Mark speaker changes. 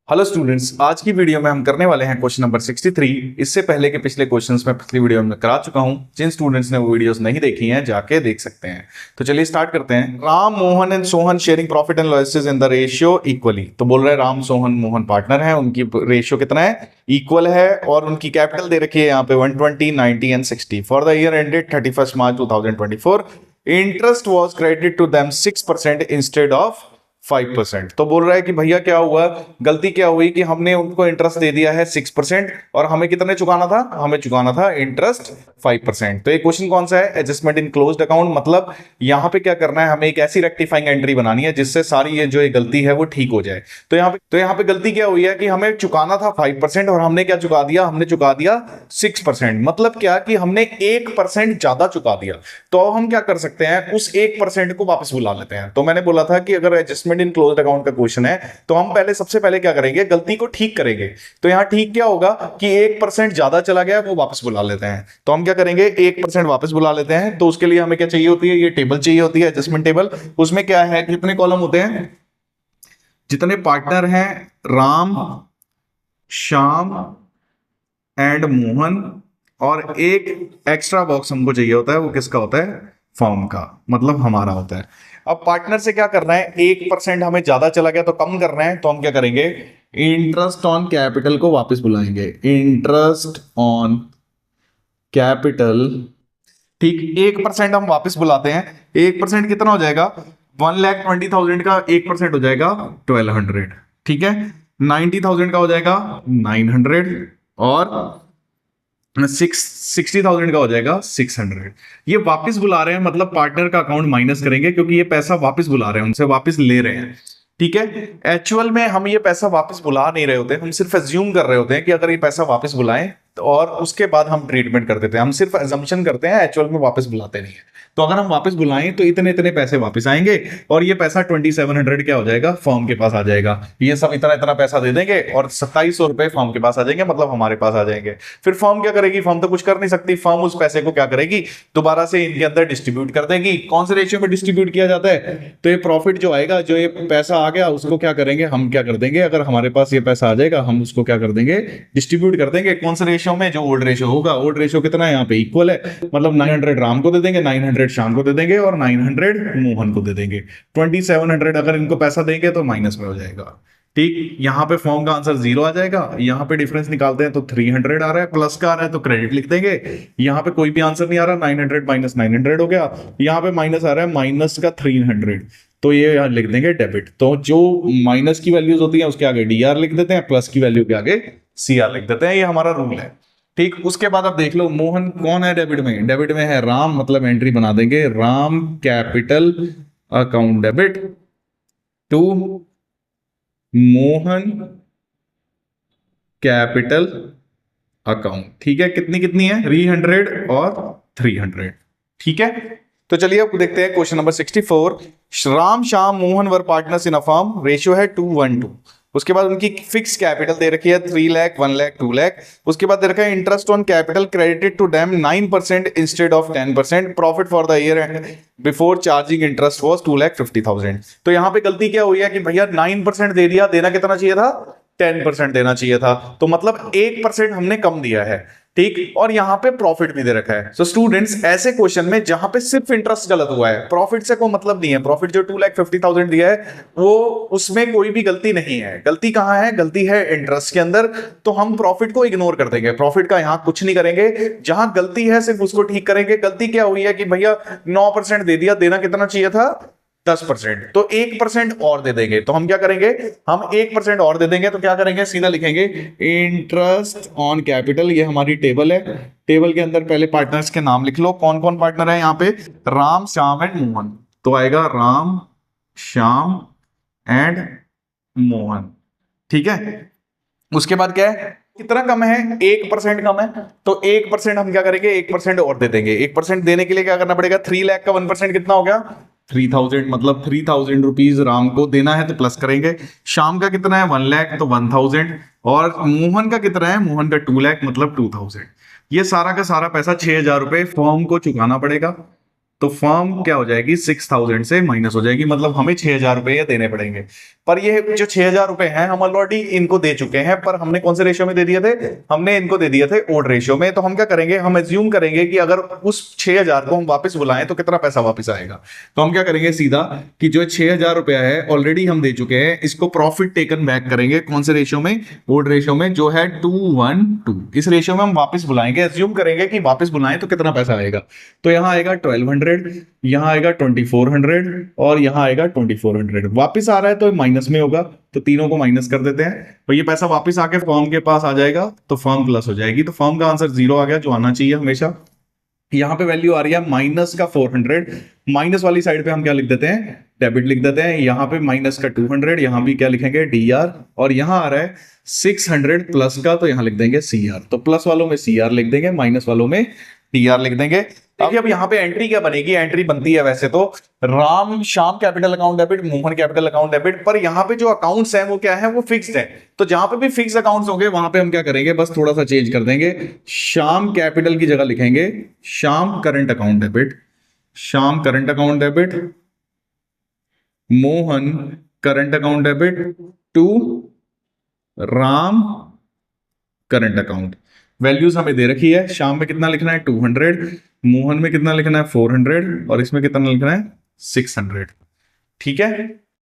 Speaker 1: Hello students, आज की video में हम करने वाले हैं क्वेश्चन नंबर 63। इससे पहले के पिछले क्वेश्चंस में पिछली वीडियो में करा चुका हूं। जिन स्टूडेंट्स ने वो वीडियोस नहीं देखी हैं जाके देख सकते हैं। तो चलिए स्टार्ट करते हैं। Ram, Mohan and Sohan sharing profit and losses in the ratio equally. तो बोल रहे हैं राम, सोहन, मोहन पार्टनर हैं, उनकी रेशियो कितना है? इक्वल है। और उनकी कैपिटल दे रखी है यहाँ पे 120, 90 and 60 for the year ended 31 March 2024। Interest was credited to them 6% instead of 5%। तो बोल रहा है कि भैया क्या हुआ, गलती क्या हुई कि हमने उनको इंटरेस्ट दे दिया है 6% और हमें कितने चुकाना था? हमें चुकाना था इंटरेस्ट 5%। तो ये क्वेश्चन कौन सा है? Adjustment in closed account. मतलब यहां पे क्या करना है, हमें एक ऐसी रेक्टिफाइंग एंट्री बनानी है जिससे सारी ये जो गलती है वो ठीक हो जाए। तो यहाँ पे गलती क्या हुई है कि हमें चुकाना था 5% और हमने क्या चुका दिया? हमने चुका दिया 6%। मतलब क्या कि हमने 1% ज्यादा चुका दिया। तो अब हम क्या कर सकते हैं, उस 1% को वापस बुला लेते हैं। तो मैंने बोला था कि अगर एडजस्टमेंट इन क्लोज्ड अकाउंट का क्वेश्चन है तो हम सबसे पहले क्या करेंगे, गलती को ठीक करेंगे। तो यहां ठीक क्या होगा कि 1% ज्यादा चला गया, वो वापस बुला लेते हैं। तो हम क्या करेंगे, 1% वापस बुला लेते हैं। तो उसके लिए हमें क्या चाहिए होती है? ये टेबल चाहिए होती है, एडजस्टमेंट टेबल। उसमें क्या है, कितने कॉलम होते हैं? जितने पार्टनर हैं राम, श्याम एंड मोहन, और एक एक्स्ट्रा बॉक्स हमको चाहिए होता है। वो किसका होता है? फर्म का, मतलब हमारा होता है। अब पार्टनर से क्या करना है, 1% हमें ज्यादा चला गया तो कम करना है। तो हम क्या करेंगे, इंटरेस्ट ऑन कैपिटल को वापस बुलाएंगे। इंटरेस्ट ऑन कैपिटल, ठीक, 1% हम वापस बुलाते हैं। 1% कितना हो जाएगा? 1,20,000 का 1% हो जाएगा 1,200। ठीक है, 90,000 का हो जाएगा 900 और 60,000 का हो जाएगा 600। ये वापस बुला रहे हैं, मतलब पार्टनर का अकाउंट माइनस करेंगे क्योंकि ये पैसा वापस बुला रहे हैं, उनसे वापस ले रहे हैं। ठीक है, एक्चुअल में हम ये पैसा वापस बुला नहीं रहे होते, हम सिर्फ एज्यूम कर रहे होते हैं कि अगर ये पैसा वापस बुलाएं तो, और उसके बाद हम ट्रीटमेंट कर देते हैं। हम सिर्फ एजम्पशन करते हैं, एक्चुअल में वापस बुलाते नहीं है। तो अगर हम वापस बुलाएं तो इतने इतने पैसे वापस आएंगे और ये पैसा 2700 क्या हो जाएगा? फर्म के पास आ जाएगा। ये सब इतना इतना पैसा दे देंगे और 2700 रुपए फर्म के पास आ जाएंगे, मतलब हमारे पास आ जाएंगे। फिर फर्म क्या करेगी? फर्म तो कुछ कर नहीं सकती। फर्म उस पैसे को क्या करेगी, दोबारा से इनके अंदर डिस्ट्रीब्यूट कर देगी। कौन से रेशियो में डिस्ट्रीब्यूट किया जाता है? तो ये प्रॉफिट जो आएगा, जो ये पैसा आ गया, उसको क्या करेंगे, हम क्या कर देंगे, अगर हमारे पास ये पैसा आ जाएगा हम उसको क्या कर देंगे, डिस्ट्रीब्यूट कर देंगे। कौन से रेशियो में? जो ओल्ड रेशियो होगा। ओल्ड रेशियो कितना है यहाँ पे? इक्वल है, मतलब 900 राम को दे देंगे, 900 शाम को दे देंगे और 900 मोहन को दे देंगे। 2700 अगर इनको पैसा देंगे तो माइनस में हो जाएगा। ठीक, यहां पे फॉर्म का आंसर 0 आ जाएगा। यहां पे डिफरेंस निकालते हैं तो 300 आ रहा है, प्लस का आ रहा है तो क्रेडिट लिख देंगे। यहां पे कोई भी आंसर नहीं आ रहा, 900 माइनस 900 हो गया। यहां पे माइनस आ रहा है, माइनस का 300, तो ये यहां लिख देंगे डेबिट। तो जो माइनस की वैल्यूज होती है उसके आगे डीआर लिख देते हैं, प्लस की वैल्यू के आगे सीआर लिख देते हैं। ये हमारा रूल है। ठीक, उसके बाद अब देख लो, मोहन कौन है डेबिट में? डेबिट में है राम, मतलब एंट्री बना देंगे, Ram capital account debit to Mohan capital account. ठीक है, कितनी कितनी है? 300 और 300। ठीक है, तो चलिए अब देखते हैं question number 64। Ram, Shyam, Mohan were partners in a firm, ratio है 2:1:2। उसके बाद उनकी फिक्स कैपिटल दे रखी है 3 लाख, 1 लाख, 2 लाख। उसके बाद दे रखा है interest on capital credited to them 9% instead of 10%। Profit for the year before charging interest was 2,50,000। तो यहां पे गलती क्या हुई है कि भैया 9% दे दिया, देना कितना चाहिए था? 10% देना चाहिए था। तो मतलब 1% हमने कम दिया है। ठीक, और यहां पे प्रॉफिट भी दे रखा है। सो स्टूडेंट्स, ऐसे क्वेश्चन में जहां पे सिर्फ इंटरेस्ट गलत हुआ है, प्रॉफिट से कोई मतलब नहीं है, प्रॉफिट जो 2,50,000 दिया है वो, उसमें कोई भी गलती नहीं है। गलती कहां है? गलती है इंटरेस्ट के अंदर। तो हम प्रॉफिट को इग्नोर कर देंगे, प्रॉफिट का यहां कुछ नहीं करेंगे। जहां गलती है सिर्फ उसको ठीक करेंगे। गलती क्या हुई है कि भैया 9% दे दिया, देना कितना चाहिए था? 10%। तो 1% और दे देंगे। तो हम क्या करेंगे, हम 1% और दे देंगे। तो क्या करेंगे, सीधा लिखेंगे इंटरेस्ट ऑन कैपिटल। ये हमारी टेबल है, टेबल के अंदर पहले पार्टनर्स के नाम लिख लो। कौन कौन पार्टनर है यहाँ पे? राम, श्याम एंड मोहन। तो आएगा राम, श्याम एंड मोहन। ठीक है, उसके बाद क्या है, कितना कम है? 1% कम है। तो 1% हम क्या करेंगे, 1% और दे देंगे। 1% देने के लिए क्या करना पड़ेगा? 3 लाख का 1% कितना हो गया? 3,000, मतलब 3,000 रुपीज राम को देना है तो प्लस करेंगे। शाम का कितना है? 1 लाख, तो 1,000। और मोहन का कितना है? मोहन का 2 लाख, मतलब 2,000। ये सारा का सारा पैसा 6,000 रुपए फर्म को चुकाना पड़ेगा। तो फर्म क्या हो जाएगी 6,000 से माइनस हो जाएगी, मतलब हमें 6,000 रुपए देने पड़ेंगे। पर ये जो 6,000 रुपए हैं हम ऑलरेडी इनको दे चुके हैं, पर हमने कौन से रेशियो में दे दिए थे, हमने इनको दे दिए थे ओड रेशियो में। तो हम क्या करेंगे, हम एज्यूम करेंगे कि अगर उस 6,000 को हम वापस बुलाएं तो कितना पैसा वापस आएगा। तो हम क्या करेंगे सीधा कि जो 6,000 रुपया है ऑलरेडी हम दे चुके हैं, इसको प्रॉफिट टेकन बैक करेंगे कौन से रेशियो में, ओड रेशियो में, जो है 2:1:2। इस रेशियो में हम वापस बुलाएंगे, एज्यूम करेंगे कि वापस बुलाएं तो कितना पैसा आएगा। तो यहां आएगा 1200, यहां आएगा 2400 और यहां आएगा 2400। वापस आ रहा है तो माइनस में होगा, तो तीनों को माइनस कर देते हैं। तो ये पैसा वापस आके फर्म के पास आ जाएगा, तो फर्म प्लस हो जाएगी। तो फर्म का आंसर 0 आ गया, जो आना चाहिए हमेशा। यहां पे वैल्यू आ रही है माइनस का 400, माइनस वाली साइड पे हम क्या लिख देते हैं, डेबिट लिख देते हैं। यहां पे माइनस का 200, यहां भी क्या लिखेंगे, डीआर। और यहां आ रहा है 600 प्लस का, तो यहां लिख देंगे सीआर। तो प्लस वालों में सीआर लिख देंगे, माइनस वालों में डीआर लिख देंगे। देखिए अब यहाँ पे एंट्री क्या बनेगी, एंट्री बनती है वैसे तो Ram Shyam capital account debit, Mohan capital account debit, पर यहाँ पे जो अकाउंट्स हैं वो क्या है, वो फिक्स्ड है। तो जहां पे भी फिक्स अकाउंट्स होंगे वहां पे हम क्या करेंगे, बस थोड़ा सा चेंज कर देंगे, श्याम कैपिटल की जगह लिखेंगे Shyam current account debit, Shyam current account debit, Mohan current account debit to Ram current account. Values हमें दे रखी है, शाम में कितना लिखना है 200, मोहन में कितना लिखना है 400 और इसमें कितना लिखना है 600। ठीक है।